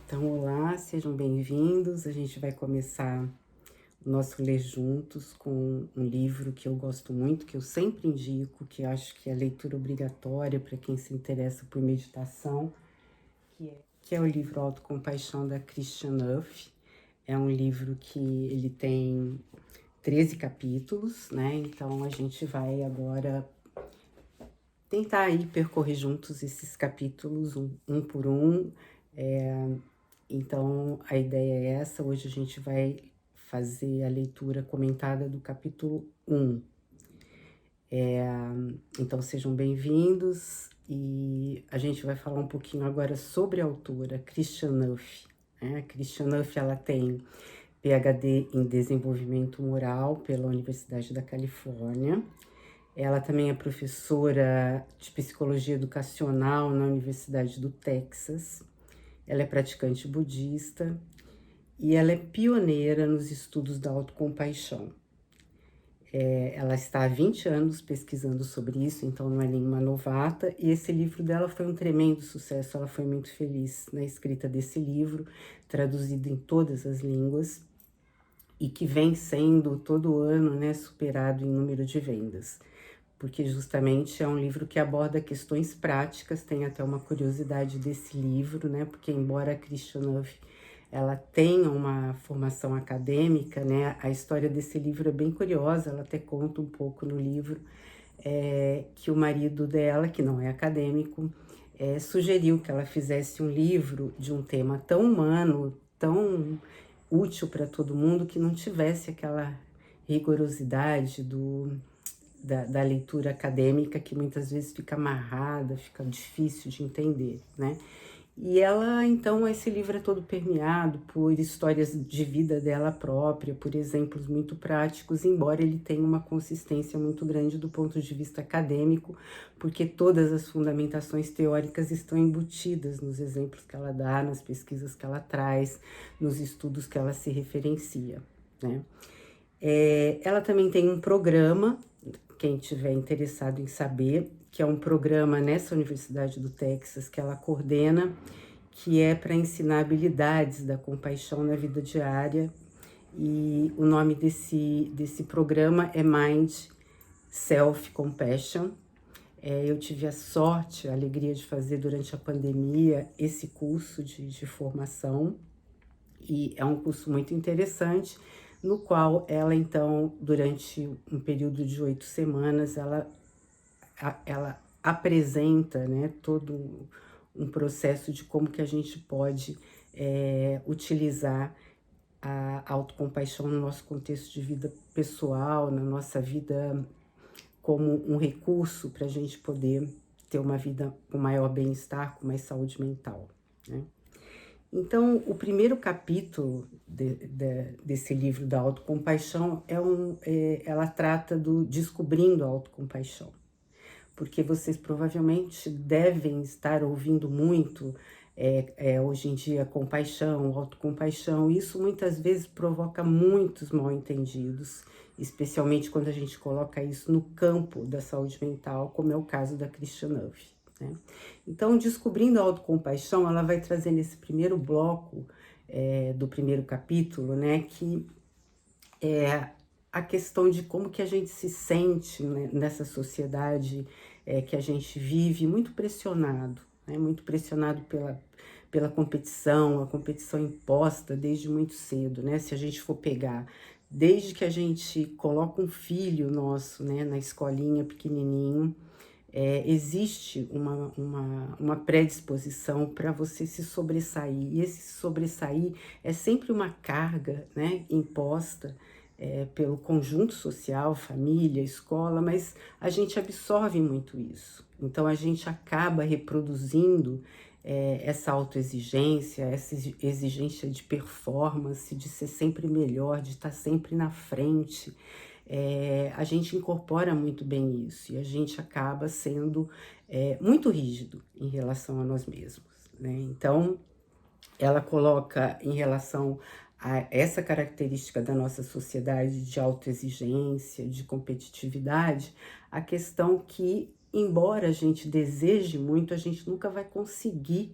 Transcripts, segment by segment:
Então, olá, sejam bem-vindos. A gente vai começar o nosso Ler Juntos com um livro que eu gosto muito, que eu sempre indico, que eu acho que é leitura obrigatória para quem se interessa por meditação, que é o livro Autocompaixão da Christiane Neff. É um livro que ele tem 13 capítulos, né? Então a gente vai agora tentar aí percorrer juntos esses capítulos, um por um. Então, a ideia é essa. Hoje a gente vai fazer a leitura comentada do capítulo 1. Então, sejam bem-vindos e a gente vai falar um pouquinho agora sobre a autora, Christiane Neff. A Christiane Neff, ela tem PhD em Desenvolvimento Moral pela Universidade da Califórnia. Ela também é professora de Psicologia Educacional na Universidade do Texas. Ela é praticante budista e ela é pioneira nos estudos da autocompaixão. Ela está há 20 anos pesquisando sobre isso, então não é nenhuma novata, e esse livro dela foi um tremendo sucesso. Ela foi muito feliz na escrita desse livro, traduzido em todas as línguas, e que vem sendo todo ano, né, superado em número de vendas, porque justamente é um livro que aborda questões práticas. Tem até uma curiosidade desse livro, né, porque embora a Christiane Neff ela tenha uma formação acadêmica, né, a história desse livro é bem curiosa. Ela até conta um pouco no livro que o marido dela, que não é acadêmico, sugeriu que ela fizesse um livro de um tema tão humano, tão útil para todo mundo, que não tivesse aquela rigorosidade da leitura acadêmica, que muitas vezes fica amarrada, fica difícil de entender, né? E ela, então, esse livro é todo permeado por histórias de vida dela própria, por exemplos muito práticos, embora ele tenha uma consistência muito grande do ponto de vista acadêmico, porque todas as fundamentações teóricas estão embutidas nos exemplos que ela dá, nas pesquisas que ela traz, nos estudos que ela se referencia, né? Ela também tem um programa, quem tiver interessado em saber, que é um programa nessa Universidade do Texas que ela coordena, que é para ensinar habilidades da compaixão na vida diária. E o nome desse programa é Mind Self Compassion. Eu tive a sorte, a alegria de fazer durante a pandemia esse curso de formação, e é um curso muito interessante, no qual ela, então, durante um período de 8 semanas, ela apresenta, né, todo um processo de como que a gente pode utilizar a autocompaixão no nosso contexto de vida pessoal, na nossa vida, como um recurso para a gente poder ter uma vida com maior bem-estar, com mais saúde mental, né? Então, o primeiro capítulo desse livro da autocompaixão ela trata do descobrindo a autocompaixão, porque vocês provavelmente devem estar ouvindo muito hoje em dia compaixão, autocompaixão. Isso muitas vezes provoca muitos mal-entendidos, especialmente quando a gente coloca isso no campo da saúde mental, como é o caso da Christiane Neff, né? Então, descobrindo a autocompaixão, ela vai trazer nesse primeiro bloco do primeiro capítulo, né, que é a questão de como que a gente se sente, né, nessa sociedade que a gente vive, muito pressionado, né, muito pressionado pela competição, a competição imposta desde muito cedo, né? Se a gente for pegar, desde que a gente coloca um filho nosso, né, na escolinha pequenininho, existe uma predisposição para você se sobressair, e esse sobressair é sempre uma carga, né, imposta pelo conjunto social, família, escola, mas a gente absorve muito isso. Então a gente acaba reproduzindo essa autoexigência, essa exigência de performance, de ser sempre melhor, de estar sempre na frente. A gente incorpora muito bem isso e a gente acaba sendo muito rígido em relação a nós mesmos, né? Então, ela coloca em relação a essa característica da nossa sociedade de autoexigência, de competitividade, a questão que, embora a gente deseje muito, a gente nunca vai conseguir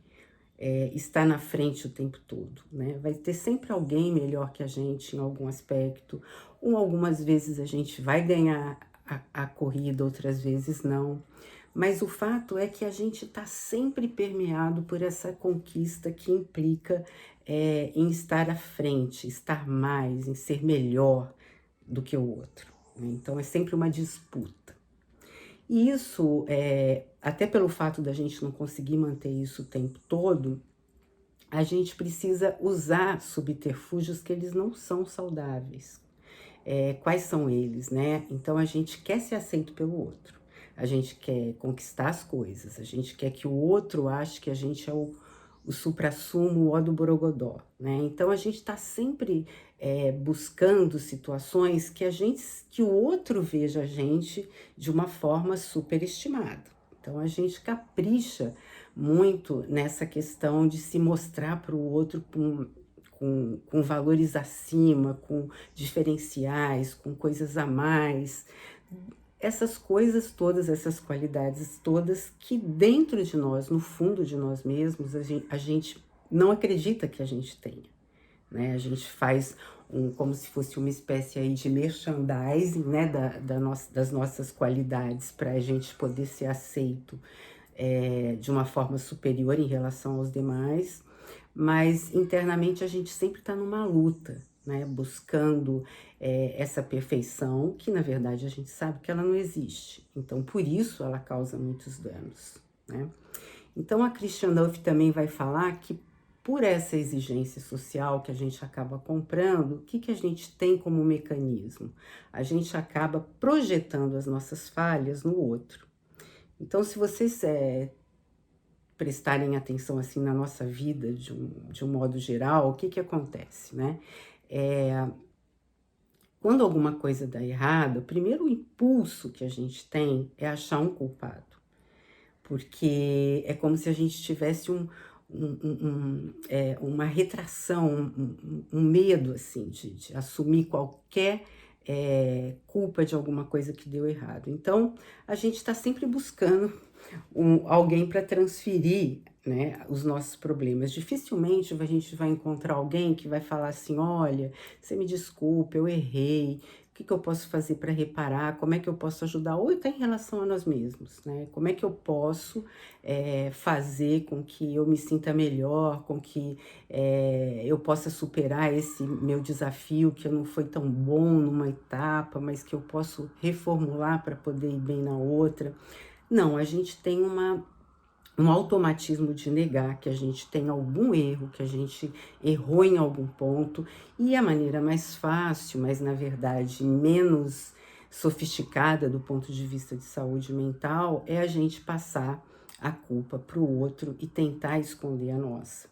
estar na frente o tempo todo, né? Vai ter sempre alguém melhor que a gente em algum aspecto, ou algumas vezes a gente vai ganhar a corrida, outras vezes não. Mas o fato é que a gente está sempre permeado por essa conquista que implica em estar à frente, estar mais, em ser melhor do que o outro, né? Então é sempre uma disputa. E isso, até pelo fato da gente não conseguir manter isso o tempo todo, a gente precisa usar subterfúgios que eles não são saudáveis. Quais são eles, né? Então a gente quer ser aceito pelo outro, a gente quer conquistar as coisas, a gente quer que o outro ache que a gente é o suprassumo, o ó do borogodó, né? Então a gente está sempre buscando situações que o outro veja a gente de uma forma superestimada. Então a gente capricha muito nessa questão de se mostrar para o outro com valores acima, com diferenciais, com coisas a mais. Essas coisas todas, essas qualidades todas que dentro de nós, no fundo de nós mesmos, a gente não acredita que a gente tenha, né? A gente faz como se fosse uma espécie aí de merchandising, né, das nossas qualidades para a gente poder ser aceito de uma forma superior em relação aos demais, mas internamente a gente sempre está numa luta, né, buscando essa perfeição, que na verdade a gente sabe que ela não existe. Então, por isso ela causa muitos danos, né? Então, a Christian Duff também vai falar que por essa exigência social que a gente acaba comprando, o que a gente tem como mecanismo? A gente acaba projetando as nossas falhas no outro. Então, se vocês prestarem atenção assim na nossa vida de um modo geral, o que acontece, né? Quando alguma coisa dá errado, o primeiro impulso que a gente tem é achar um culpado, porque é como se a gente tivesse uma retração, um medo assim de assumir qualquer culpa de alguma coisa que deu errado. Então, a gente está sempre buscando alguém para transferir, né, os nossos problemas. Dificilmente a gente vai encontrar alguém que vai falar assim: olha, você me desculpa, eu errei, o que eu posso fazer para reparar, como é que eu posso ajudar, ou até em relação a nós mesmos, né? Como é que eu posso fazer com que eu me sinta melhor, com que eu possa superar esse meu desafio que não foi tão bom numa etapa, mas que eu posso reformular para poder ir bem na outra. Não, a gente tem um automatismo de negar que a gente tem algum erro, que a gente errou em algum ponto, e a maneira mais fácil, mas na verdade menos sofisticada do ponto de vista de saúde mental, é a gente passar a culpa para o outro e tentar esconder a nossa.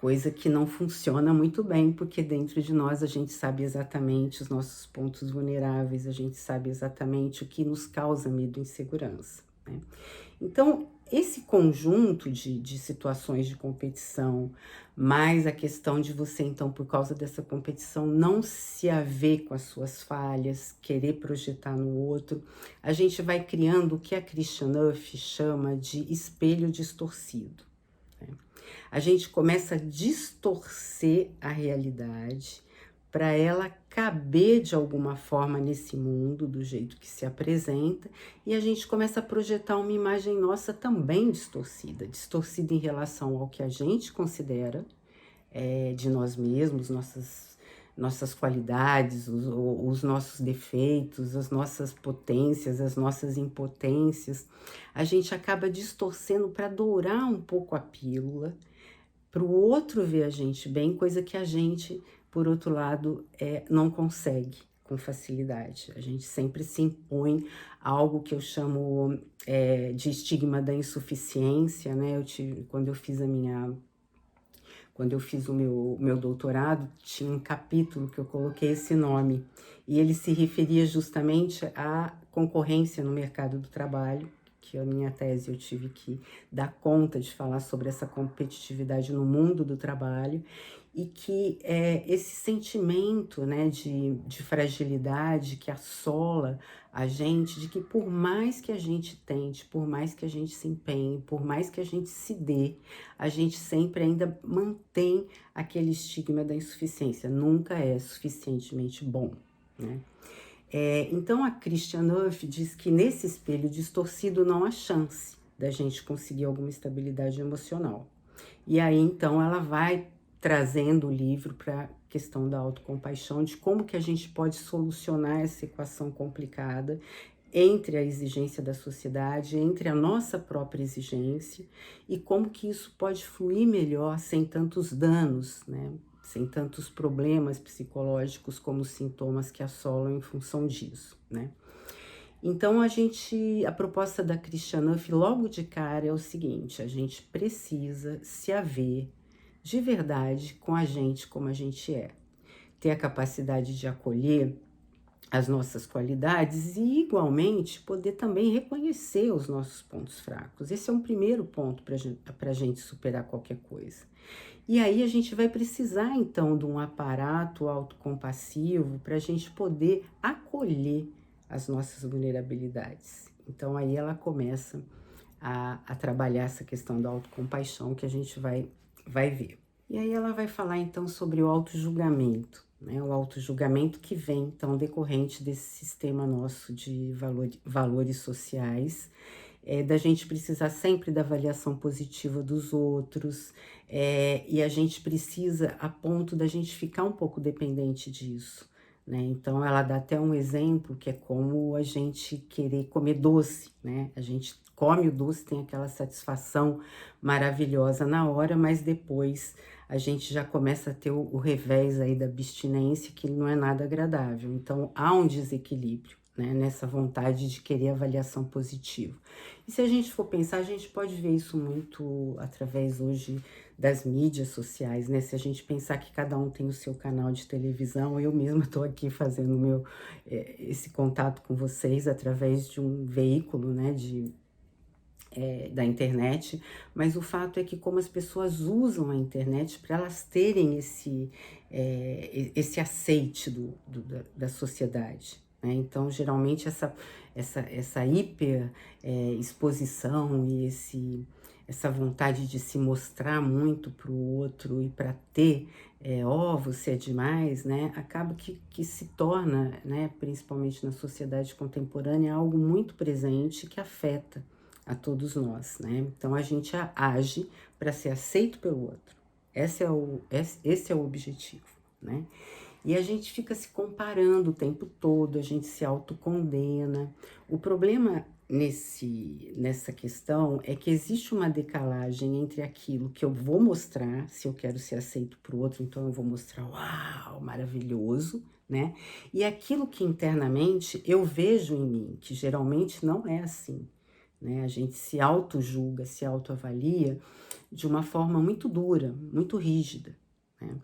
Coisa que não funciona muito bem, porque dentro de nós a gente sabe exatamente os nossos pontos vulneráveis, a gente sabe exatamente o que nos causa medo e insegurança, né? Então, esse conjunto de situações de competição, mais a questão de você, então, por causa dessa competição, não se haver com as suas falhas, querer projetar no outro, a gente vai criando o que a Christian Duff chama de espelho distorcido, né? A gente começa a distorcer a realidade para ela caber de alguma forma nesse mundo do jeito que se apresenta, e a gente começa a projetar uma imagem nossa também distorcida em relação ao que a gente considera de nós mesmos, nossas qualidades, os nossos defeitos, as nossas potências, as nossas impotências. A gente acaba distorcendo para dourar um pouco a pílula, para o outro ver a gente bem, coisa que a gente, por outro lado, não consegue com facilidade. A gente sempre se impõe a algo que eu chamo de estigma da insuficiência, né? Quando eu fiz o meu doutorado, tinha um capítulo que eu coloquei esse nome, e ele se referia justamente à concorrência no mercado do trabalho, porque a minha tese eu tive que dar conta de falar sobre essa competitividade no mundo do trabalho, e que esse sentimento, né, de fragilidade que assola a gente, de que por mais que a gente tente, por mais que a gente se empenhe, por mais que a gente se dê, a gente sempre ainda mantém aquele estigma da insuficiência, nunca é suficientemente bom, né? Então a Christian Neff diz que nesse espelho distorcido não há chance da gente conseguir alguma estabilidade emocional. E aí então ela vai trazendo o livro para a questão da autocompaixão, de como que a gente pode solucionar essa equação complicada entre a exigência da sociedade, entre a nossa própria exigência, e como que isso pode fluir melhor sem tantos danos, né? Sem tantos problemas psicológicos como os sintomas que assolam em função disso, né? Então a proposta da Christian Neff logo de cara é o seguinte: a gente precisa se haver de verdade com a gente como a gente é, ter a capacidade de acolher as nossas qualidades e, igualmente, poder também reconhecer os nossos pontos fracos. Esse é um primeiro ponto para a gente superar qualquer coisa. E aí a gente vai precisar, então, de um aparato autocompassivo para a gente poder acolher as nossas vulnerabilidades. Então, aí ela começa a trabalhar essa questão da autocompaixão que a gente vai ver. E aí ela vai falar, então, sobre o autojulgamento, né? O autojulgamento que vem, então, decorrente desse sistema nosso de valores sociais, da gente precisar sempre da avaliação positiva dos outros, e a gente precisa a ponto da gente ficar um pouco dependente disso, né? Então ela dá até um exemplo que é como a gente querer comer doce, né? A gente come o doce, tem aquela satisfação maravilhosa na hora, mas depois a gente já começa a ter o revés aí da abstinência, que não é nada agradável. Então há um desequilíbrio, né, nessa vontade de querer avaliação positiva. E se a gente for pensar, a gente pode ver isso muito através hoje das mídias sociais, né? Se a gente pensar que cada um tem o seu canal de televisão, eu mesma estou aqui fazendo esse contato com vocês através de um veículo, né, da internet, mas o fato é que como as pessoas usam a internet para elas terem esse aceite da sociedade, né? Então, geralmente, essa hiper exposição e essa vontade de se mostrar muito para o outro e para ter, você é demais, né? Acaba que se torna, né, principalmente na sociedade contemporânea, algo muito presente que afeta a todos nós, né? Então a gente age para ser aceito pelo outro. Esse é o objetivo, né? E a gente fica se comparando o tempo todo, a gente se autocondena. O problema nessa questão é que existe uma decalagem entre aquilo que eu vou mostrar, se eu quero ser aceito por outro, então eu vou mostrar, uau, maravilhoso, né? E aquilo que internamente eu vejo em mim, que geralmente não é assim, né? A gente se auto-julga, se autoavalia de uma forma muito dura, muito rígida, né?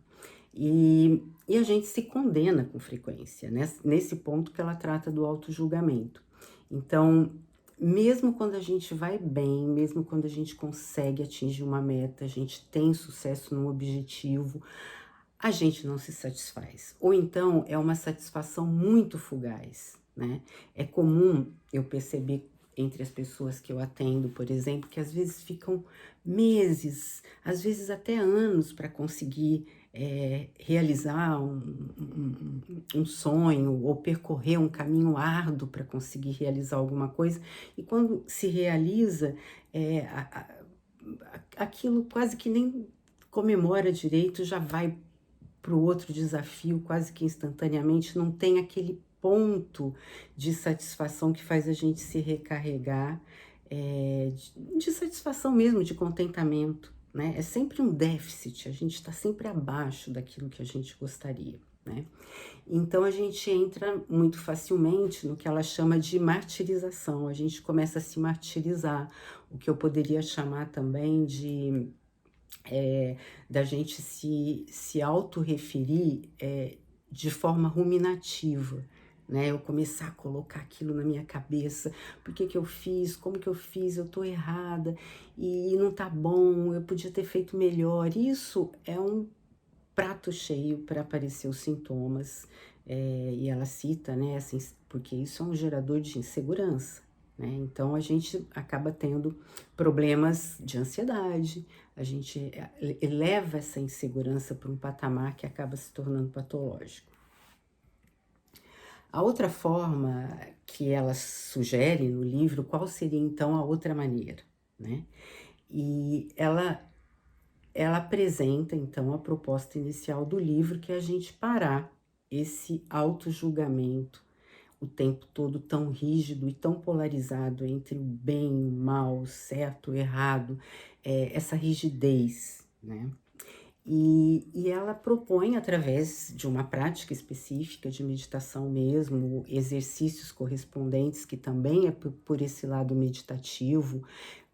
E a gente se condena com frequência, né? Nesse ponto que ela trata do auto-julgamento. Então, mesmo quando a gente vai bem, mesmo quando a gente consegue atingir uma meta, a gente tem sucesso no objetivo, a gente não se satisfaz. Ou então é uma satisfação muito fugaz, né? É comum eu perceber entre as pessoas que eu atendo, por exemplo, que às vezes ficam meses, às vezes até anos para conseguir realizar um sonho ou percorrer um caminho árduo para conseguir realizar alguma coisa, e quando se realiza, aquilo quase que nem comemora direito, já vai para o outro desafio quase que instantaneamente, não tem aquele ponto de satisfação que faz a gente se recarregar, de satisfação mesmo, de contentamento, né? É sempre um déficit, a gente está sempre abaixo daquilo que a gente gostaria, né? Então a gente entra muito facilmente no que ela chama de martirização, a gente começa a se martirizar, o que eu poderia chamar também da gente se autorreferir de forma ruminativa, né? Eu começar a colocar aquilo na minha cabeça, por que que eu fiz, como que eu fiz, eu tô errada e não tá bom, eu podia ter feito melhor. Isso é um prato cheio para aparecer os sintomas, e ela cita, né, assim, porque isso é um gerador de insegurança, né? Então a gente acaba tendo problemas de ansiedade, a gente eleva essa insegurança para um patamar que acaba se tornando patológico. A outra forma que ela sugere no livro, qual seria então a outra maneira, né? E ela apresenta então a proposta inicial do livro, que é a gente parar esse auto-julgamento o tempo todo tão rígido e tão polarizado entre o bem e o mal, o certo, o errado, essa rigidez, né? E ela propõe, através de uma prática específica de meditação mesmo, exercícios correspondentes, que também é por esse lado meditativo,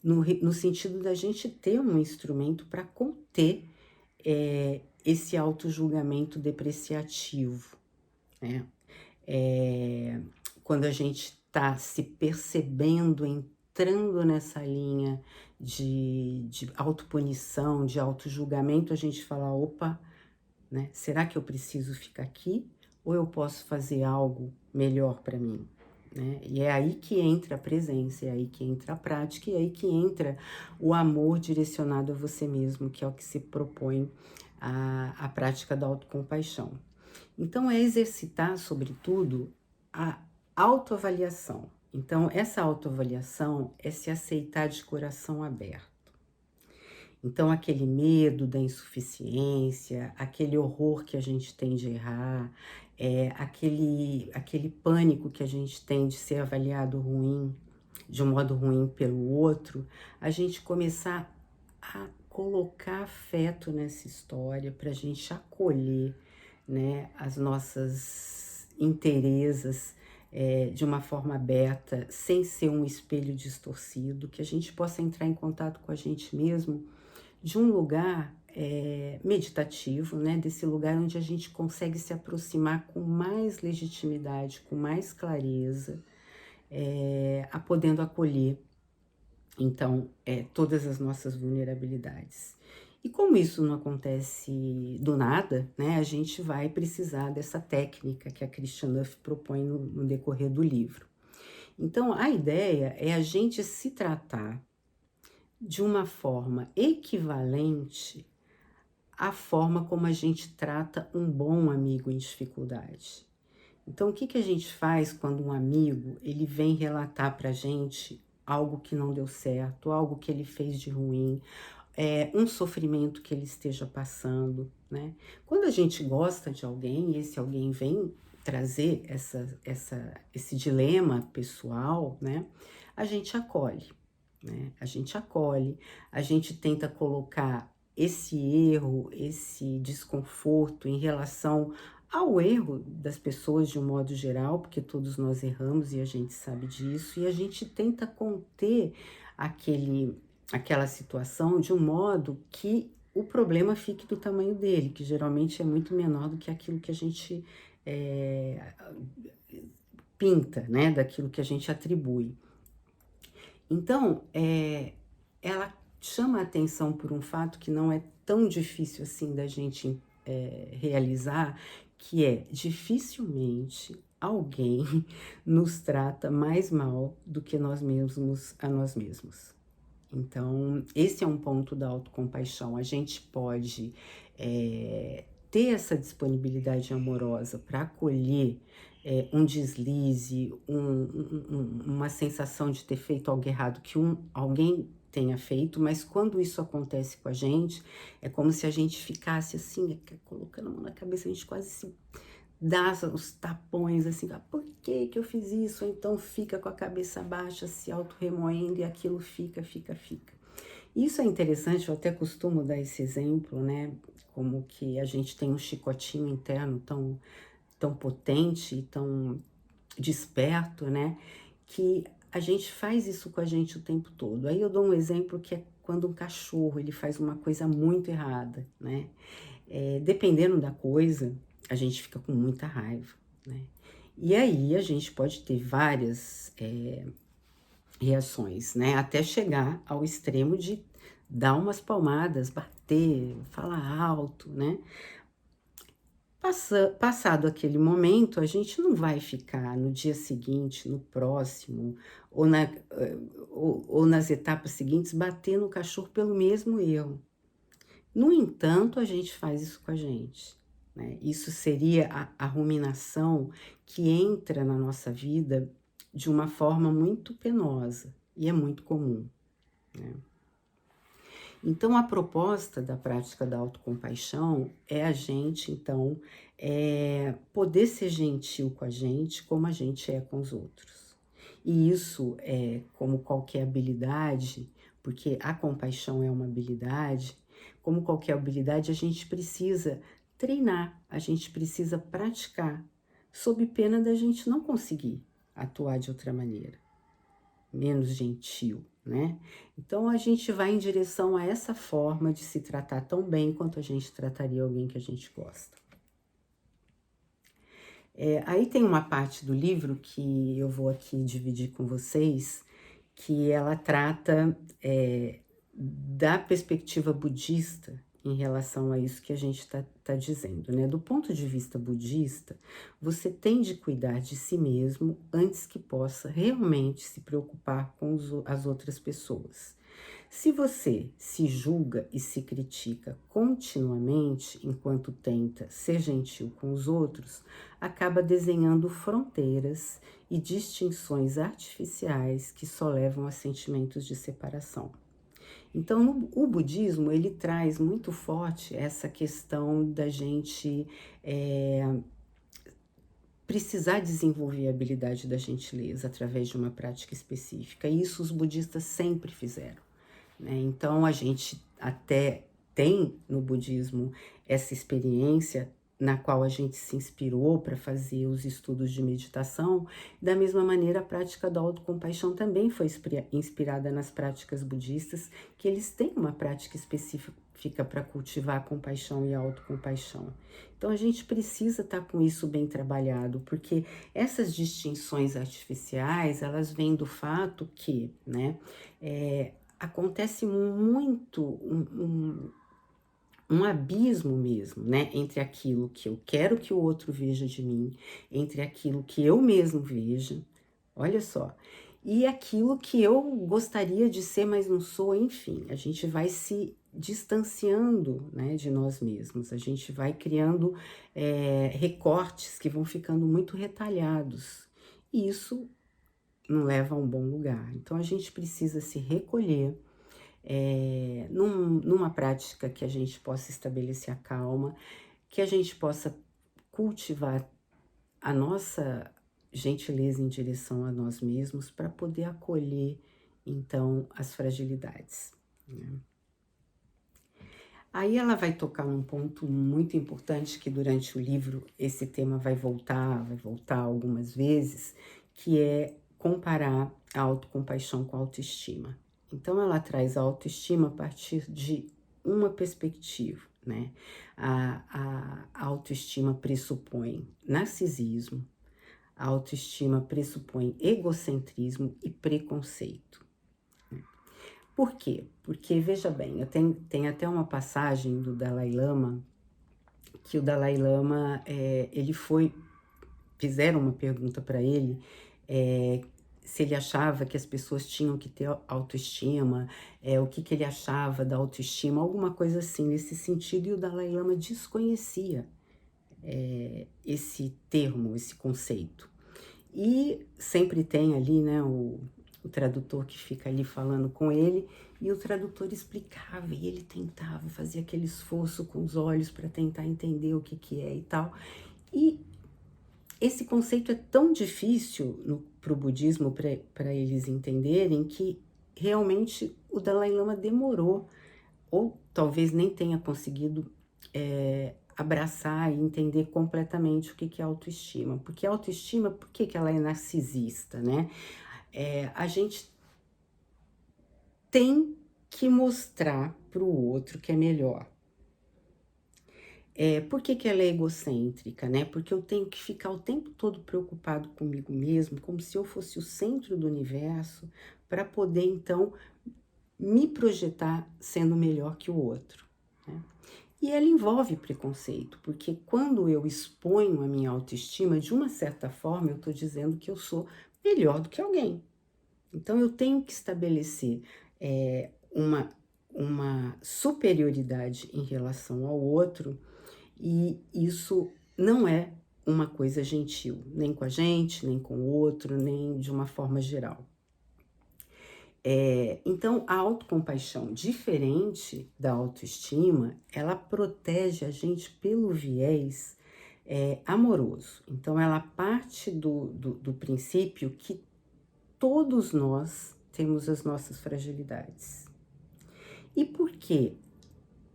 no sentido da gente ter um instrumento para conter esse auto-julgamento depreciativo, né? Quando a gente está se percebendo, entrando nessa linha de autopunição, de auto-julgamento, a gente fala, opa, né? Será que eu preciso ficar aqui? Ou eu posso fazer algo melhor para mim? Né? E é aí que entra a presença, é aí que entra a prática, e é aí que entra o amor direcionado a você mesmo, que é o que se propõe a prática da autocompaixão. Então, é exercitar, sobretudo, a autoavaliação. Então, essa autoavaliação é se aceitar de coração aberto. Então, aquele medo da insuficiência, aquele horror que a gente tem de errar, aquele pânico que a gente tem de ser avaliado ruim, de um modo ruim pelo outro, a gente começar a colocar afeto nessa história para a gente acolher, né, as nossas inteirezas, de uma forma aberta, sem ser um espelho distorcido, que a gente possa entrar em contato com a gente mesmo de um lugar meditativo, né? Desse lugar onde a gente consegue se aproximar com mais legitimidade, com mais clareza, podendo acolher, então, todas as nossas vulnerabilidades. E como isso não acontece do nada, né? A gente vai precisar dessa técnica que a Christian Nuff propõe no decorrer do livro. Então, a ideia é a gente se tratar de uma forma equivalente à forma como a gente trata um bom amigo em dificuldade. Então, o que que a gente faz quando um amigo ele vem relatar para a gente algo que não deu certo, algo que ele fez de ruim, um sofrimento que ele esteja passando, né? Quando a gente gosta de alguém e esse alguém vem trazer esse dilema pessoal, né? A gente acolhe, né? A gente acolhe, a gente tenta colocar esse erro, esse desconforto em relação ao erro das pessoas de um modo geral, porque todos nós erramos e a gente sabe disso, e a gente tenta conter aquela situação de um modo que o problema fique do tamanho dele, que geralmente é muito menor do que aquilo que a gente pinta, né? Daquilo que a gente atribui. Então, ela chama a atenção por um fato que não é tão difícil assim da gente realizar, que é dificilmente alguém nos trata mais mal do que nós mesmos a nós mesmos. Então, esse é um ponto da autocompaixão. A gente pode ter essa disponibilidade amorosa para acolher um deslize, uma sensação de ter feito algo errado que alguém tenha feito, mas quando isso acontece com a gente, é como se a gente ficasse assim, colocando a mão na cabeça, a gente quase se dá os tapões assim, por que que eu fiz isso? Ou então fica com a cabeça baixa, se auto-remoendo e aquilo fica. Isso é interessante, eu até costumo dar esse exemplo, né? Como que a gente tem um chicotinho interno tão potente e tão desperto, né? Que a gente faz isso com a gente o tempo todo. Aí eu dou um exemplo que é quando um cachorro ele faz uma coisa muito errada, né? Dependendo da coisa, a gente fica com muita raiva, né? E aí a gente pode ter várias reações, né? Até chegar ao extremo de dar umas palmadas, bater, falar alto, né? Passado aquele momento, a gente não vai ficar no dia seguinte, no próximo, ou, ou nas etapas seguintes, bater no cachorro pelo mesmo erro. No entanto, a gente faz isso com a gente, né? Isso seria a ruminação que entra na nossa vida de uma forma muito penosa e é muito comum, né? Então, a proposta da prática da autocompaixão é a gente, então, poder ser gentil com a gente como a gente é com os outros. E isso é como qualquer habilidade, porque a compaixão é uma habilidade, como qualquer habilidade, a gente precisa treinar, a gente precisa praticar, sob pena da gente não conseguir atuar de outra maneira, menos gentil, né? Então a gente vai em direção a essa forma de se tratar tão bem quanto a gente trataria alguém que a gente gosta. Aí tem uma parte do livro que eu vou aqui dividir com vocês, que ela trata da perspectiva budista em relação a isso que a gente tá dizendo, né? Do ponto de vista budista, você tem de cuidar de si mesmo antes que possa realmente se preocupar com as outras pessoas. Se você se julga e se critica continuamente enquanto tenta ser gentil com os outros, acaba desenhando fronteiras e distinções artificiais que só levam a sentimentos de separação. Então, o budismo, ele traz muito forte essa questão da gente precisar desenvolver a habilidade da gentileza através de uma prática específica. E isso os budistas sempre fizeram, né? Então, a gente até tem no budismo essa experiência na qual a gente se inspirou para fazer os estudos de meditação. Da mesma maneira, a prática da autocompaixão também foi inspirada nas práticas budistas, que eles têm uma prática específica para cultivar a compaixão e a autocompaixão. Então, a gente precisa estar com isso bem trabalhado, porque essas distinções artificiais, elas vêm do fato que, né, acontece muito um abismo mesmo, né, entre aquilo que eu quero que o outro veja de mim, entre aquilo que eu mesmo vejo, olha só, e aquilo que eu gostaria de ser, mas não sou, enfim, a gente vai se distanciando, né, de nós mesmos, a gente vai criando recortes que vão ficando muito retalhados, e isso não leva a um bom lugar. Então, a gente precisa se recolher, numa prática que a gente possa estabelecer a calma, que a gente possa cultivar a nossa gentileza em direção a nós mesmos para poder acolher, então, as fragilidades, né? Aí ela vai tocar num ponto muito importante que durante o livro esse tema vai voltar algumas vezes, que é comparar a autocompaixão com a autoestima. Então ela traz a autoestima a partir de uma perspectiva, né? A autoestima pressupõe narcisismo, a autoestima pressupõe egocentrismo e preconceito. Por quê? Porque, veja bem, tem até uma passagem do Dalai Lama, que o Dalai Lama, fizeram uma pergunta para ele, se ele achava que as pessoas tinham que ter autoestima, o que ele achava da autoestima, alguma coisa assim nesse sentido, e o Dalai Lama desconhecia esse termo, esse conceito. E sempre tem ali, né, o tradutor que fica ali falando com ele, e o tradutor explicava, e ele tentava fazer aquele esforço com os olhos para tentar entender o que é e tal. E esse conceito é tão difícil para o budismo, para eles entenderem, que realmente o Dalai Lama demorou, ou talvez nem tenha conseguido abraçar e entender completamente o que é autoestima. Porque a autoestima, por que ela é narcisista, né? A gente tem que mostrar para o outro que é melhor. Por que que ela é egocêntrica, né? Porque eu tenho que ficar o tempo todo preocupado comigo mesmo, como se eu fosse o centro do universo, para poder então me projetar sendo melhor que o outro, né? E ela envolve preconceito, porque quando eu exponho a minha autoestima, de uma certa forma, eu estou dizendo que eu sou melhor do que alguém. Então, eu tenho que estabelecer uma superioridade em relação ao outro, e isso não é uma coisa gentil, nem com a gente, nem com o outro, nem de uma forma geral. Então, a autocompaixão, diferente da autoestima, ela protege a gente pelo viés amoroso. Então, ela parte do princípio que todos nós temos as nossas fragilidades. E por quê?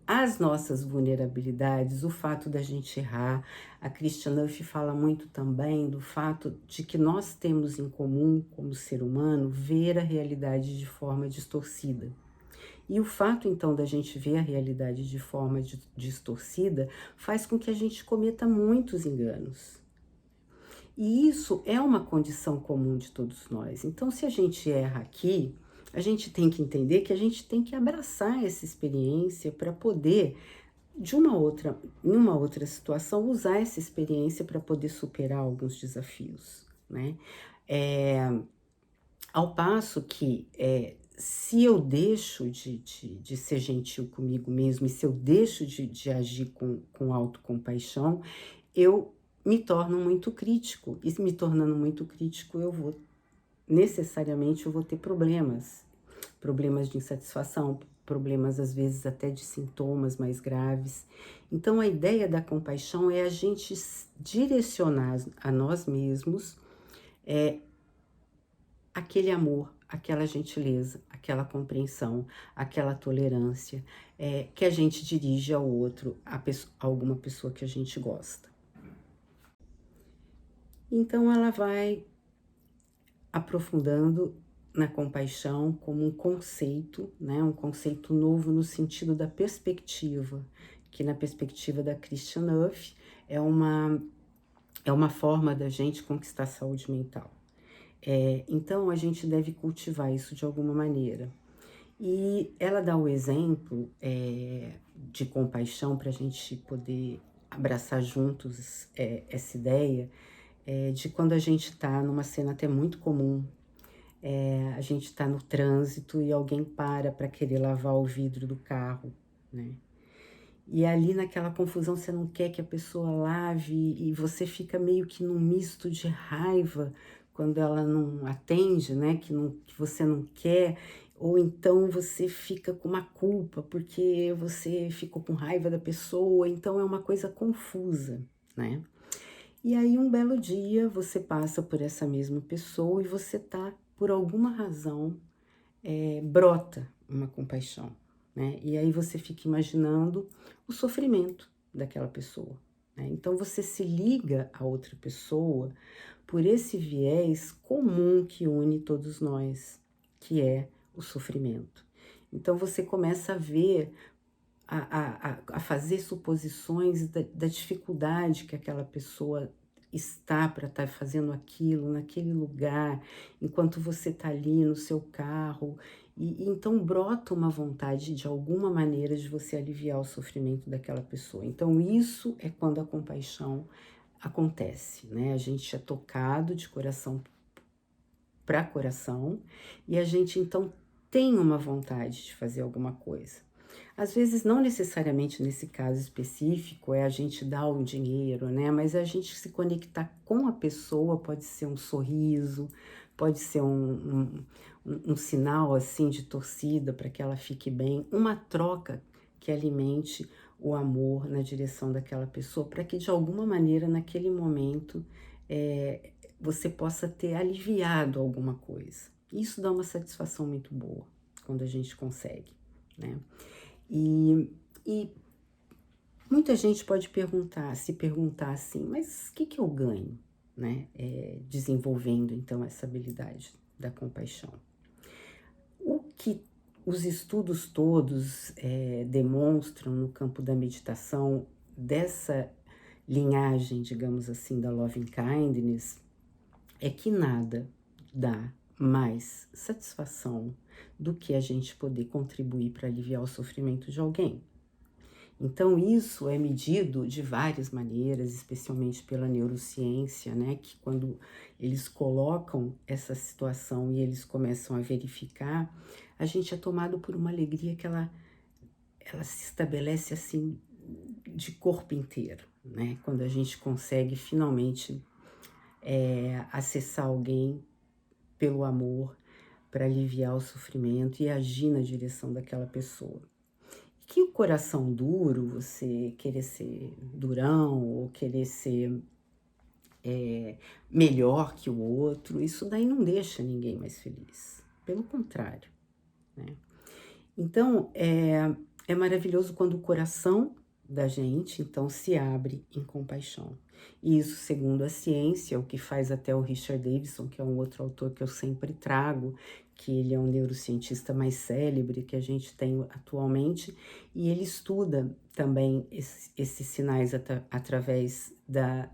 As nossas vulnerabilidades, o fato da gente errar, a Christian Nuff fala muito também do fato de que nós temos em comum, como ser humano, ver a realidade de forma distorcida. E o fato, então, da gente ver a realidade de forma distorcida faz com que a gente cometa muitos enganos. E isso é uma condição comum de todos nós. Então, se a gente erra aqui, a gente tem que entender que a gente tem que abraçar essa experiência para poder, em uma outra situação, usar essa experiência para poder superar alguns desafios, né? Ao passo que, se eu deixo de ser gentil comigo mesmo, e se eu deixo de agir com autocompaixão, eu me torno muito crítico. E me tornando muito crítico, necessariamente eu vou ter problemas de insatisfação, problemas às vezes até de sintomas mais graves. Então a ideia da compaixão é a gente direcionar a nós mesmos aquele amor, aquela gentileza, aquela compreensão, aquela tolerância que a gente dirige ao outro, a alguma pessoa que a gente gosta. Então ela vai aprofundando na compaixão como um conceito, né? Um conceito novo no sentido da perspectiva, que na perspectiva da Christian Nuff é uma forma da gente conquistar a saúde mental. Então, a gente deve cultivar isso de alguma maneira. E ela dá o exemplo de compaixão para a gente poder abraçar juntos essa ideia de quando a gente está numa cena até muito comum, a gente está no trânsito e alguém para querer lavar o vidro do carro, né? E ali naquela confusão você não quer que a pessoa lave e você fica meio que num misto de raiva quando ela não atende, né? Que você não quer, ou então você fica com uma culpa porque você ficou com raiva da pessoa, então é uma coisa confusa, né? E aí um belo dia você passa por essa mesma pessoa e você tá, por alguma razão, brota uma compaixão, né? E aí você fica imaginando o sofrimento daquela pessoa, né? Então você se liga a outra pessoa por esse viés comum que une todos nós, que é o sofrimento. Então você começa a ver, a fazer suposições da dificuldade que aquela pessoa está para estar fazendo aquilo naquele lugar, enquanto você está ali no seu carro, e então brota uma vontade de alguma maneira de você aliviar o sofrimento daquela pessoa. Então isso é quando a compaixão acontece, né? A gente é tocado de coração para coração e a gente então tem uma vontade de fazer alguma coisa. Às vezes, não necessariamente nesse caso específico, é a gente dar um dinheiro, né? Mas a gente se conectar com a pessoa, pode ser um sorriso, pode ser um sinal, assim, de torcida para que ela fique bem, uma troca que alimente o amor na direção daquela pessoa, para que de alguma maneira, naquele momento, você possa ter aliviado alguma coisa. Isso dá uma satisfação muito boa, quando a gente consegue, né? E muita gente pode se perguntar assim, mas o que eu ganho, né? Desenvolvendo então essa habilidade da compaixão. O que os estudos todos demonstram no campo da meditação, dessa linhagem, digamos assim, da loving kindness, é que nada dá mais satisfação do que a gente poder contribuir para aliviar o sofrimento de alguém. Então, isso é medido de várias maneiras, especialmente pela neurociência, né? Que quando eles colocam essa situação e eles começam a verificar, a gente é tomado por uma alegria que ela se estabelece assim de corpo inteiro, né? Quando a gente consegue finalmente acessar alguém pelo amor para aliviar o sofrimento e agir na direção daquela pessoa. Que o coração duro, você querer ser durão ou querer ser melhor que o outro, isso daí não deixa ninguém mais feliz. Pelo contrário, né? Então, é maravilhoso quando o coração da gente, então, se abre em compaixão. E isso, segundo a ciência, o que faz até o Richard Davidson, que é um outro autor que eu sempre trago, que ele é um neurocientista mais célebre que a gente tem atualmente, e ele estuda também esses sinais através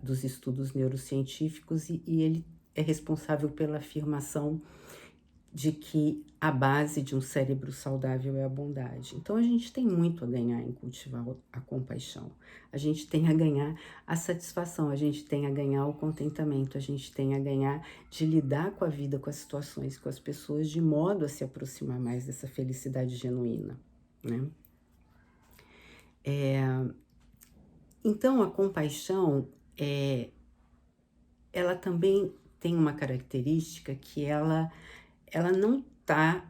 dos estudos neurocientíficos, e ele é responsável pela afirmação de que a base de um cérebro saudável é a bondade. Então, a gente tem muito a ganhar em cultivar a compaixão. A gente tem a ganhar a satisfação, a gente tem a ganhar o contentamento, a gente tem a ganhar de lidar com a vida, com as situações, com as pessoas, de modo a se aproximar mais dessa felicidade genuína, né? Então, a compaixão, ela também tem uma característica que ela não tá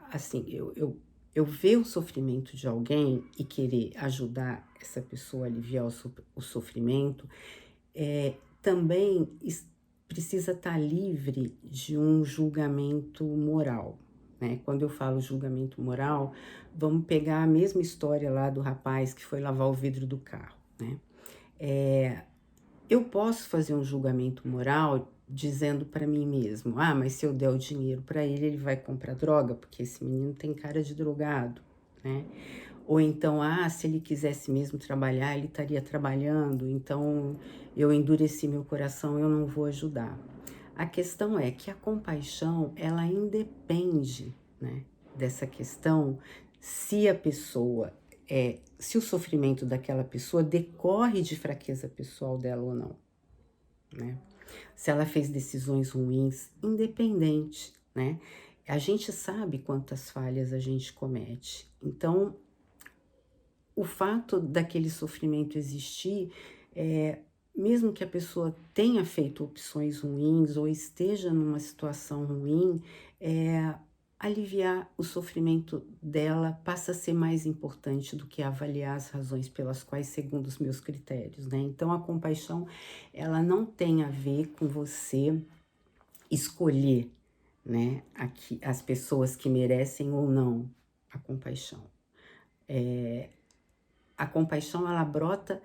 assim, eu ver o sofrimento de alguém e querer ajudar essa pessoa a aliviar o sofrimento, também precisa estar livre de um julgamento moral, né? Quando eu falo julgamento moral, vamos pegar a mesma história lá do rapaz que foi lavar o vidro do carro, né? Eu posso fazer um julgamento moral dizendo para mim mesmo, mas se eu der o dinheiro para ele, ele vai comprar droga, porque esse menino tem cara de drogado, né? Ou então, se ele quisesse mesmo trabalhar, ele estaria trabalhando, então eu endureci meu coração, eu não vou ajudar. A questão é que a compaixão, ela independe, né, dessa questão se a pessoa se o sofrimento daquela pessoa decorre de fraqueza pessoal dela ou não, né? Se ela fez decisões ruins, independente, né? A gente sabe quantas falhas a gente comete. Então, o fato daquele sofrimento existir, mesmo que a pessoa tenha feito opções ruins ou esteja numa situação ruim, aliviar o sofrimento dela passa a ser mais importante do que avaliar as razões pelas quais, segundo os meus critérios, né? Então, a compaixão, ela não tem a ver com você escolher, né, as pessoas que merecem ou não a compaixão. A compaixão, ela brota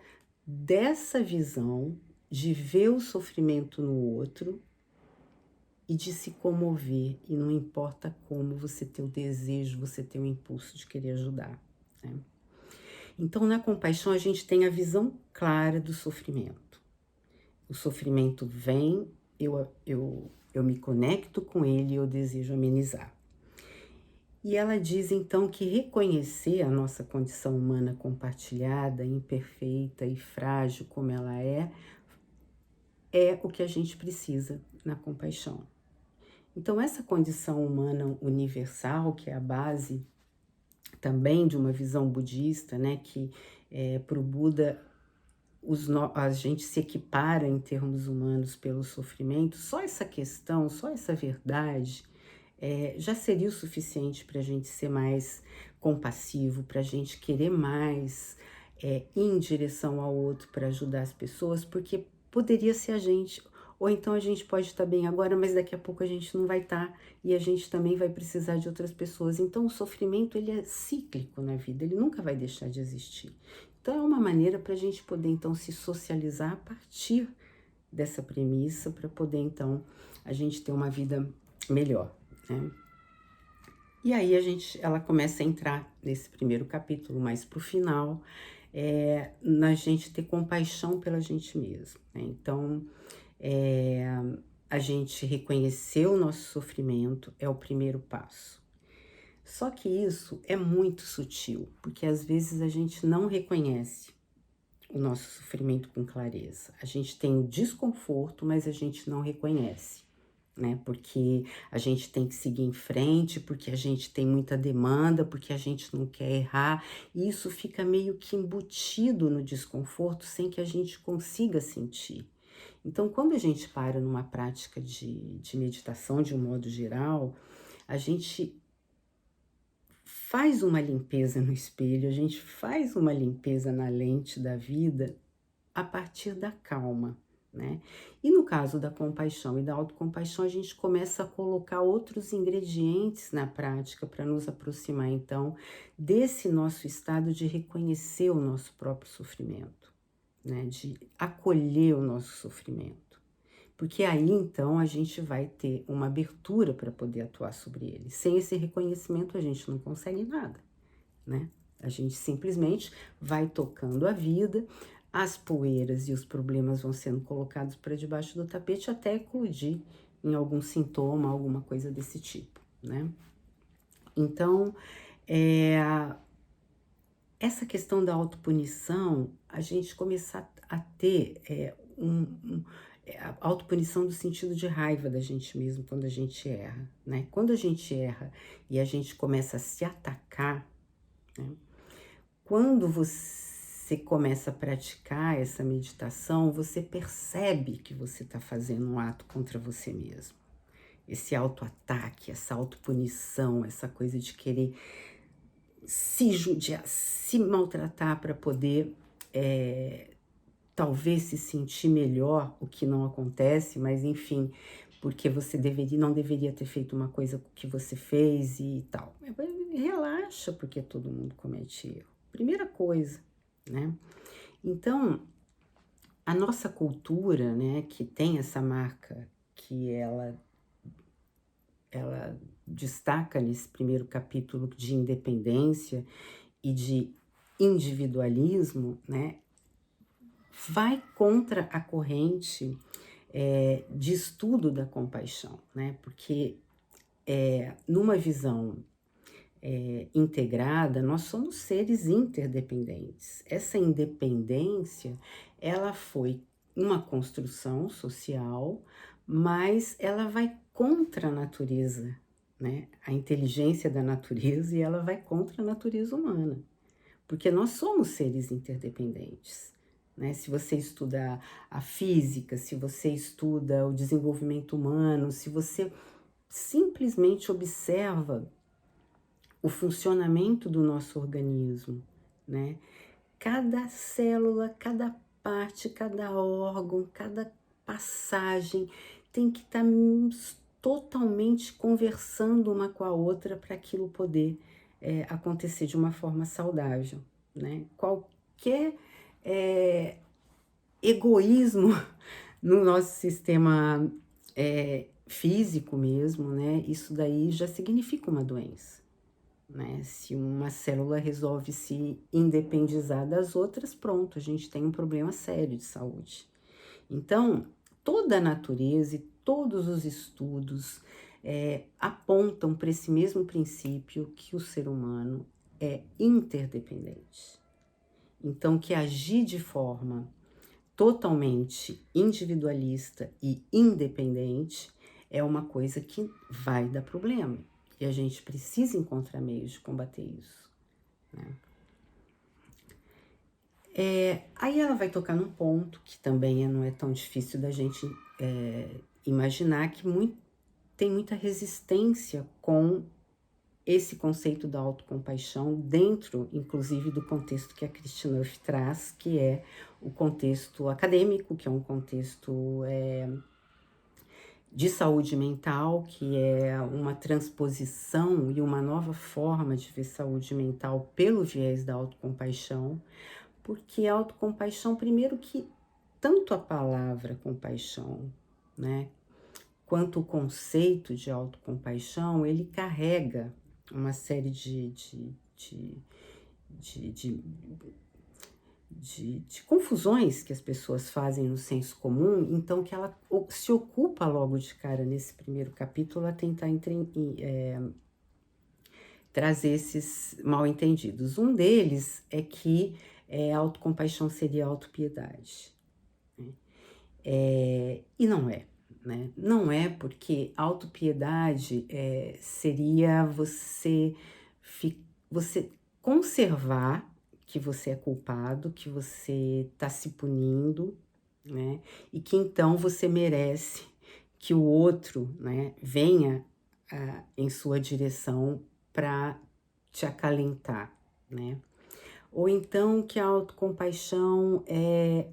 dessa visão de ver o sofrimento no outro e de se comover, e não importa como, você ter o desejo, você ter o impulso de querer ajudar, né? Então, na compaixão, a gente tem a visão clara do sofrimento. O sofrimento vem, eu me conecto com ele e eu desejo amenizar. E ela diz, então, que reconhecer a nossa condição humana compartilhada, imperfeita e frágil como ela é o que a gente precisa na compaixão. Então, essa condição humana universal, que é a base também de uma visão budista, né, que para o Buda a gente se equipara em termos humanos pelo sofrimento, só essa questão, só essa verdade já seria o suficiente para a gente ser mais compassivo, para a gente querer mais ir em direção ao outro para ajudar as pessoas, porque poderia ser a gente, ou então a gente pode estar bem agora, mas daqui a pouco a gente não vai estar e a gente também vai precisar de outras pessoas. Então o sofrimento, ele é cíclico na vida, ele nunca vai deixar de existir. Então é uma maneira para a gente poder então se socializar a partir dessa premissa, para poder então a gente ter uma vida melhor, né? E aí ela começa a entrar nesse primeiro capítulo, mais pro final, na gente ter compaixão pela gente mesmo, né? Então, eh, a gente reconhecer o nosso sofrimento é o primeiro passo. Só que isso é muito sutil, porque às vezes a gente não reconhece o nosso sofrimento com clareza. A gente tem o desconforto, mas a gente não reconhece, né? Porque a gente tem que seguir em frente, porque a gente tem muita demanda, porque a gente não quer errar, e isso fica meio que embutido no desconforto sem que a gente consiga sentir. Então, quando a gente para numa prática de meditação de um modo geral, a gente faz uma limpeza no espelho, a gente faz uma limpeza na lente da vida a partir da calma, né? E no caso da compaixão e da autocompaixão, a gente começa a colocar outros ingredientes na prática para nos aproximar, então, desse nosso estado de reconhecer o nosso próprio sofrimento, né? De acolher o nosso sofrimento. Porque aí, então, a gente vai ter uma abertura para poder atuar sobre ele. Sem esse reconhecimento, a gente não consegue nada, né? A gente simplesmente vai tocando a vida, as poeiras e os problemas vão sendo colocados para debaixo do tapete até eclodir em algum sintoma, alguma coisa desse tipo, né? Então, é, essa questão da autopunição, a gente começar a ter a autopunição do sentido de raiva da gente mesmo quando a gente erra, né? Quando a gente erra e a gente começa a se atacar, né? Quando você começa a praticar essa meditação, você percebe que você está fazendo um ato contra você mesmo. Esse autoataque, essa autopunição, essa coisa de querer se judiar, se maltratar para poder talvez se sentir melhor, o que não acontece, mas enfim, porque você não deveria ter feito uma coisa que você fez e tal. Relaxa, porque todo mundo comete erro. Primeira coisa, né? Então, a nossa cultura, né, que tem essa marca que ela destaca nesse primeiro capítulo de independência e de individualismo, né, vai contra a corrente de estudo da compaixão, né? Porque numa visão integrada, nós somos seres interdependentes. Essa independência, ela foi uma construção social, mas ela vai contra a natureza, né? A inteligência da natureza, e ela vai contra a natureza humana, porque nós somos seres interdependentes, né? Se você estuda a física, se você estuda o desenvolvimento humano, se você simplesmente observa o funcionamento do nosso organismo, né? Cada célula, cada parte, cada órgão, cada passagem tem que estar totalmente conversando uma com a outra para aquilo poder acontecer de uma forma saudável, né? Qualquer egoísmo no nosso sistema físico mesmo, né? Isso daí já significa uma doença, né? Se uma célula resolve se independizar das outras, pronto, a gente tem um problema sério de saúde. Então, toda a natureza e todos os estudos apontam para esse mesmo princípio, que o ser humano é interdependente. Então, que agir de forma totalmente individualista e independente é uma coisa que vai dar problema. E a gente precisa encontrar meios de combater isso, né? Aí ela vai tocar num ponto que também não é tão difícil da gente imaginar, que tem muita resistência com esse conceito da autocompaixão dentro, inclusive, do contexto que a Kristina Neff traz, que é o contexto acadêmico, que é um contexto de saúde mental, que é uma transposição e uma nova forma de ver saúde mental pelo viés da autocompaixão, porque a autocompaixão, primeiro que tanto a palavra compaixão, né, quanto o conceito de autocompaixão, ele carrega uma série de de confusões que as pessoas fazem no senso comum, então que ela se ocupa logo de cara nesse primeiro capítulo a tentar trazer esses mal-entendidos. Um deles é que autocompaixão seria autopiedade, né? E não é, né? Não é, porque autopiedade seria você conservar que você é culpado, que você está se punindo, né? E que então você merece que o outro, né, venha em sua direção para te acalentar, né? Ou então que a autocompaixão é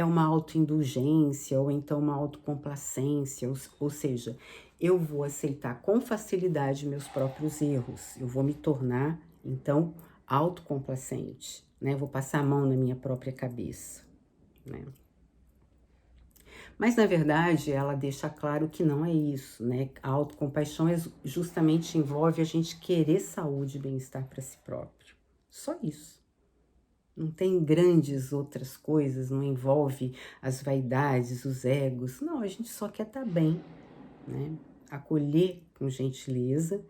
uma autoindulgência, ou então uma autocomplacência, ou seja, eu vou aceitar com facilidade meus próprios erros, eu vou me tornar, então, autocomplacente, né? Vou passar a mão na minha própria cabeça, né? Mas, na verdade, ela deixa claro que não é isso, né? A autocompaixão justamente envolve a gente querer saúde e bem-estar para si próprio. Só isso. Não tem grandes outras coisas, não envolve as vaidades, os egos. Não, a gente só quer estar bem, né? Acolher com gentileza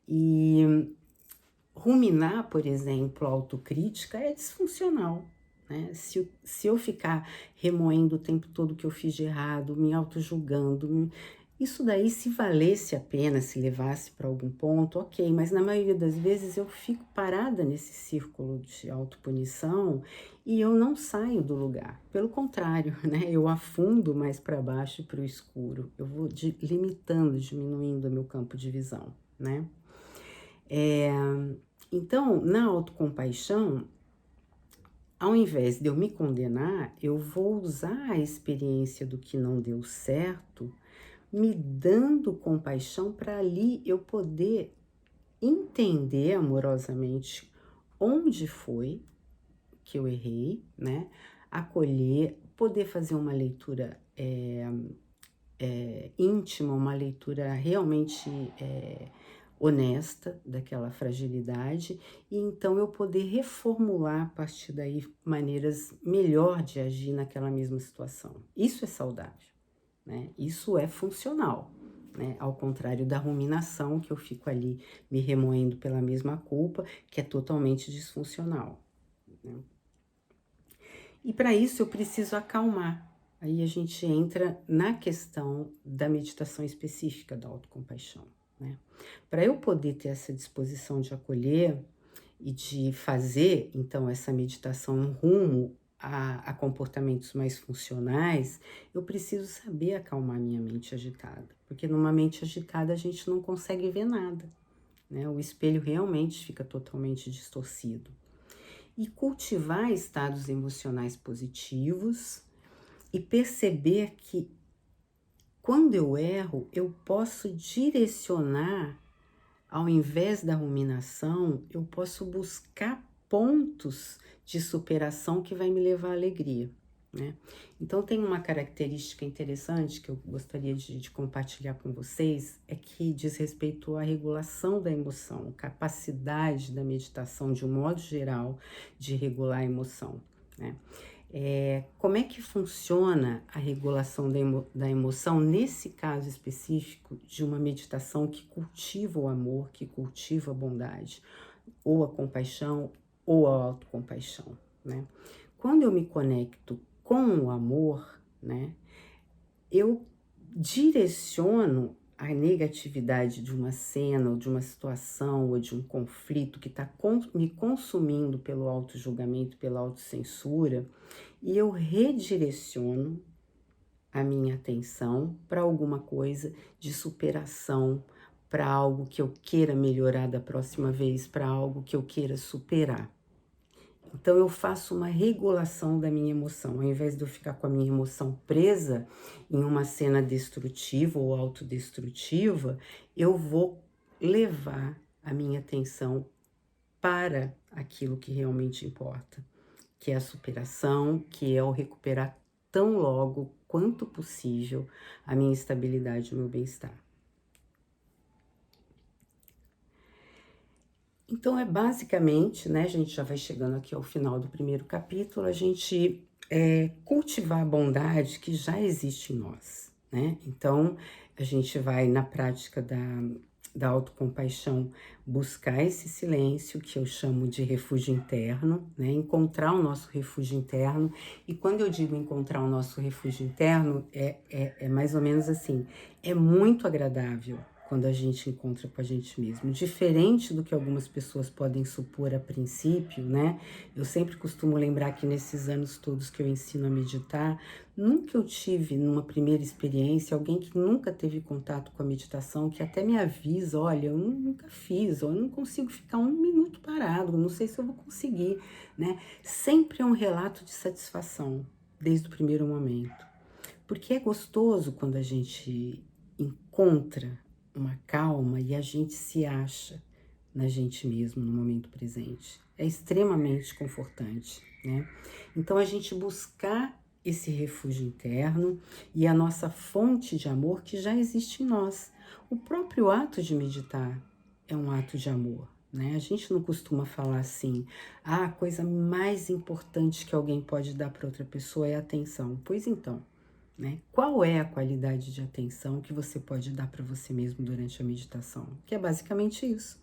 e ruminar, por exemplo, a autocrítica é disfuncional, né? Se eu ficar remoendo o tempo todo o que eu fiz de errado, me auto-julgando, isso daí, se valesse a pena, se levasse para algum ponto, ok, mas na maioria das vezes eu fico parada nesse círculo de autopunição e eu não saio do lugar. Pelo contrário, né? Eu afundo mais para baixo e para o escuro. Eu vou limitando, diminuindo o meu campo de visão, né? Então, na autocompaixão, ao invés de eu me condenar, eu vou usar a experiência do que não deu certo, me dando compaixão para ali eu poder entender amorosamente onde foi que eu errei, né? Acolher, poder fazer uma leitura íntima, uma leitura realmente honesta daquela fragilidade, e então eu poder reformular a partir daí maneiras melhor de agir naquela mesma situação. Isso é saudável, né? Isso é funcional, né? Ao contrário da ruminação, que eu fico ali me remoendo pela mesma culpa, que é totalmente disfuncional, né? E para isso eu preciso acalmar. Aí a gente entra na questão da meditação específica da autocompaixão, né? Para eu poder ter essa disposição de acolher e de fazer, então, essa meditação rumo a comportamentos mais funcionais, eu preciso saber acalmar minha mente agitada, porque numa mente agitada a gente não consegue ver nada, né? O espelho realmente fica totalmente distorcido. E cultivar estados emocionais positivos e perceber que quando eu erro, eu posso direcionar, ao invés da ruminação, eu posso buscar pontos de superação que vai me levar à alegria, né? Então, tem uma característica interessante que eu gostaria de compartilhar com vocês, é que diz respeito à regulação da emoção, capacidade da meditação, de um modo geral, de regular a emoção, né? Como é que funciona a regulação da emoção, nesse caso específico de uma meditação que cultiva o amor, que cultiva a bondade, ou a compaixão, ou a autocompaixão, né? Quando eu me conecto com o amor, né, eu direciono a negatividade de uma cena, ou de uma situação, ou de um conflito que está me consumindo pelo auto-julgamento, pela autocensura, e eu redireciono a minha atenção para alguma coisa de superação, para algo que eu queira melhorar da próxima vez, para algo que eu queira superar. Então eu faço uma regulação da minha emoção, ao invés de eu ficar com a minha emoção presa em uma cena destrutiva ou autodestrutiva, eu vou levar a minha atenção para aquilo que realmente importa, que é a superação, que é o recuperar tão logo quanto possível a minha estabilidade e o meu bem-estar. Então é basicamente, né, a gente já vai chegando aqui ao final do primeiro capítulo, a gente cultivar a bondade que já existe em nós, né? Então a gente vai na prática da autocompaixão buscar esse silêncio que eu chamo de refúgio interno, né? Encontrar o nosso refúgio interno. E quando eu digo encontrar o nosso refúgio interno, é mais ou menos assim, é muito agradável quando a gente encontra com a gente mesmo. Diferente do que algumas pessoas podem supor a princípio, né? Eu sempre costumo lembrar que nesses anos todos que eu ensino a meditar, nunca eu tive, numa primeira experiência, alguém que nunca teve contato com a meditação, que até me avisa, olha, eu nunca fiz, ou eu não consigo ficar um minuto parado, não sei se eu vou conseguir, né? Sempre é um relato de satisfação, desde o primeiro momento. Porque é gostoso quando a gente encontra uma calma e a gente se acha na gente mesmo no momento presente. É extremamente confortante, né? Então a gente buscar esse refúgio interno e a nossa fonte de amor que já existe em nós. O próprio ato de meditar é um ato de amor, né? A gente não costuma falar assim, a coisa mais importante que alguém pode dar para outra pessoa é atenção. Pois então, né? Qual é a qualidade de atenção que você pode dar para você mesmo durante a meditação? Que é basicamente isso.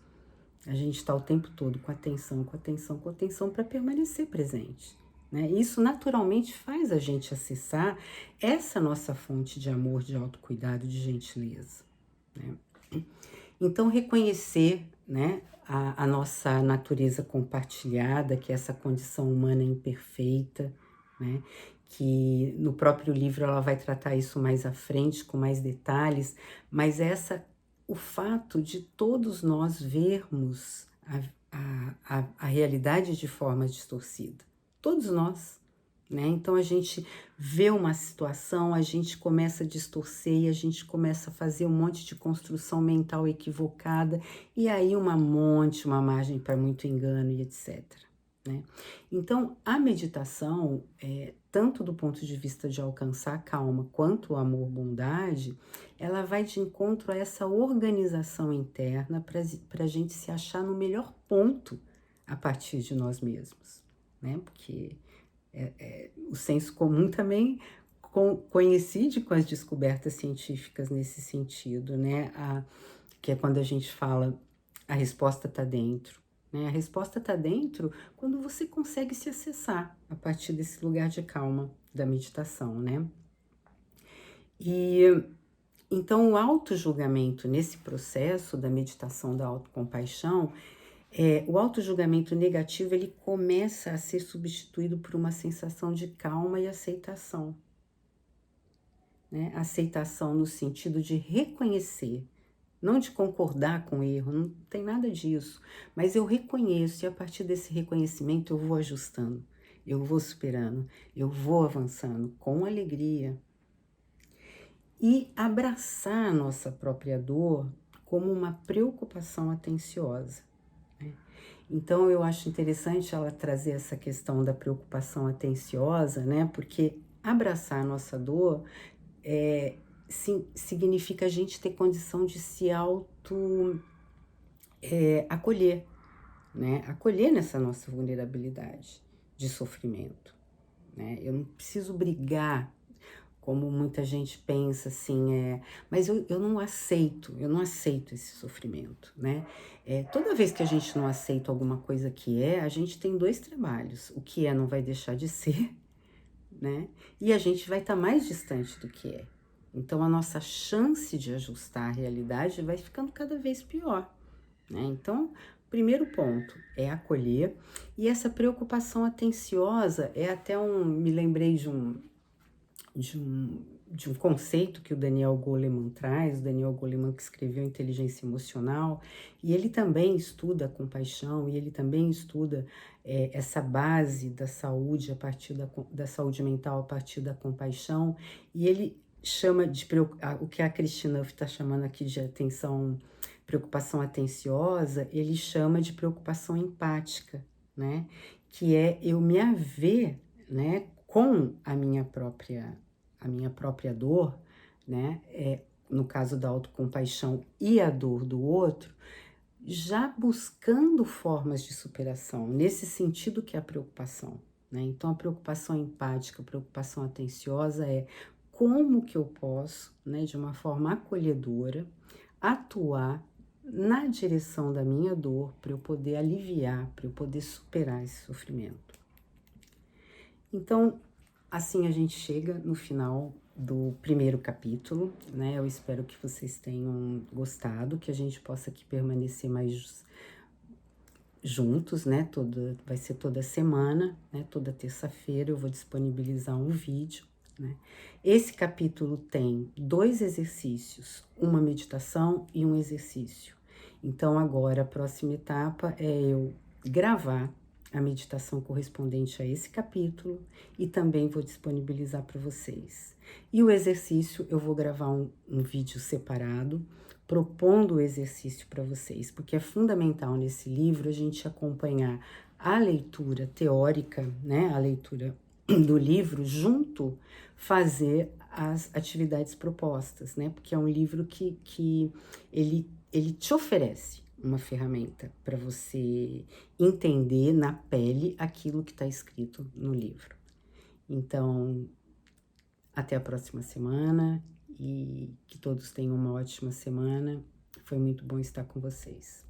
A gente está o tempo todo com atenção, com atenção, com atenção para permanecer presente. Né? Isso naturalmente faz a gente acessar essa nossa fonte de amor, de autocuidado, de gentileza. Né? Então, reconhecer, né, a nossa natureza compartilhada, que é essa condição humana imperfeita, né, que no próprio livro ela vai tratar isso mais à frente, com mais detalhes, mas o fato de todos nós vermos a realidade de forma distorcida. Todos nós. Né? Então a gente vê uma situação, a gente começa a distorcer e a gente começa a fazer um monte de construção mental equivocada e aí uma margem para muito engano e etc. Né? Então a meditação, tanto do ponto de vista de alcançar a calma quanto o amor-bondade, ela vai de encontro a essa organização interna para a gente se achar no melhor ponto a partir de nós mesmos. Né? Porque o senso comum também coincide com as descobertas científicas nesse sentido, né? Que é quando a gente fala a resposta está dentro. Né? A resposta está dentro quando você consegue se acessar a partir desse lugar de calma da meditação, né? E então o auto-julgamento nesse processo da meditação da autocompaixão, o auto-julgamento negativo ele começa a ser substituído por uma sensação de calma e aceitação. Né? Aceitação no sentido de reconhecer, não de concordar com o erro, não tem nada disso, mas eu reconheço e a partir desse reconhecimento eu vou ajustando, eu vou superando, eu vou avançando com alegria. E abraçar a nossa própria dor como uma preocupação atenciosa. Então, eu acho interessante ela trazer essa questão da preocupação atenciosa, né? Porque abraçar a nossa dor significa a gente ter condição de se acolher, né? Acolher nessa nossa vulnerabilidade de sofrimento, né? Eu não preciso brigar, como muita gente pensa assim, mas eu não aceito esse sofrimento, né? Toda vez que a gente não aceita alguma coisa que a gente tem dois trabalhos. O que não vai deixar de ser, né? E a gente vai estar mais distante do que é. Então a nossa chance de ajustar a realidade vai ficando cada vez pior, né? Então, primeiro ponto é acolher, e essa preocupação atenciosa me lembrei de um conceito que o Daniel Goleman traz, o Daniel Goleman que escreveu Inteligência Emocional, e ele também estuda a compaixão, e ele também estuda essa base da saúde a partir da saúde mental a partir da compaixão, e ele chama o que a Kristina está chamando aqui de preocupação atenciosa, ele chama de preocupação empática, né? Que é eu me haver, né, com a minha própria dor, né? No caso da autocompaixão e a dor do outro, já buscando formas de superação, nesse sentido que é a preocupação, né? Então, a preocupação empática, a preocupação atenciosa é como que eu posso, né, de uma forma acolhedora, atuar na direção da minha dor para eu poder aliviar, para eu poder superar esse sofrimento. Então, assim a gente chega no final do primeiro capítulo, né? Eu espero que vocês tenham gostado, que a gente possa aqui permanecer mais juntos, né? Vai ser toda semana, né? Toda terça-feira eu vou disponibilizar um vídeo, né? Esse capítulo tem 2 exercícios, uma meditação e um exercício. Então, agora a próxima etapa é eu gravar a meditação correspondente a esse capítulo e também vou disponibilizar para vocês. E o exercício, eu vou gravar um vídeo separado, propondo o exercício para vocês, porque é fundamental nesse livro a gente acompanhar a leitura teórica, né, a leitura do livro, junto fazer as atividades propostas, né, porque é um livro que ele te oferece uma ferramenta para você entender na pele aquilo que está escrito no livro. Então, até a próxima semana e que todos tenham uma ótima semana. Foi muito bom estar com vocês.